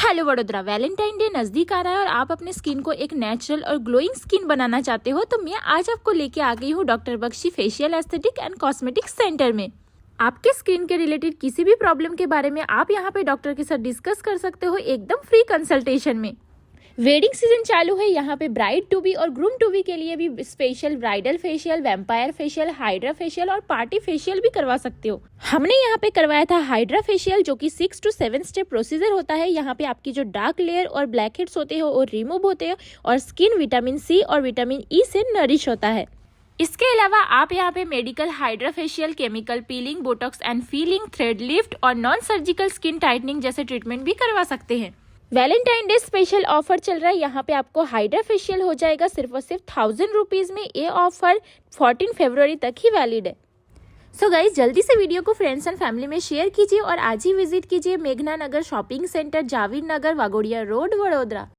Hello Vadodara, Valentine day नजदीक आ रहा है और आप अपने स्किन को एक नेचुरल और ग्लोइंग स्किन बनाना चाहते हो तो मैं आज आपको लेके आ गई हूँ doctor Bakshi facial aesthetic and cosmetics centre में। आपके स्किन के रिलेटेड किसी भी प्रॉब्लम के बारे में आप यहाँ पे डॉक्टर के साथ डिस्कस कर सकते हो एकदम फ्री कंसल्टेशन में। वेडिंग सीजन चालू है, यहाँ पे ब्राइड टू बी और ग्रूम टू बी के लिए भी special bridal facial, vampire facial, hydra facial और पार्टी फेशियल भी करवा सकते हो। हमने यहाँ पे करवाया था हाइड्रा फेशियल, जो कि 6 to 7 स्टेप प्रोसीजर होता है। यहाँ पे आपकी जो डार्क लेयर और ब्लैक हेड्स होते हैं वो रिमूव होते हैं और स्किन विटामिन सी और विटामिन ई से नरिश होता है। इसके अलावा आप यहाँ पे medical hydra facial, chemical peeling, Botox and feeling, thread lift और नॉन सर्जिकल स्किन टाइटनिंग जैसे ट्रीटमेंट भी करवा सकते हैं। वैलेंटाइन डे स्पेशल ऑफर चल रहा है, यहाँ पे आपको हाइड्रा फेशियल हो जाएगा सिर्फ और सिर्फ 1000 रुपीज में। ये ऑफर 14 फरवरी तक ही वैलिड है। सो गाइज, जल्दी से वीडियो को फ्रेंड्स एंड फैमिली में शेयर कीजिए और आज ही विजिट कीजिए मेघना नगर शॉपिंग सेंटर, जावेद नगर, वाघोड़िया रोड, वडोदरा।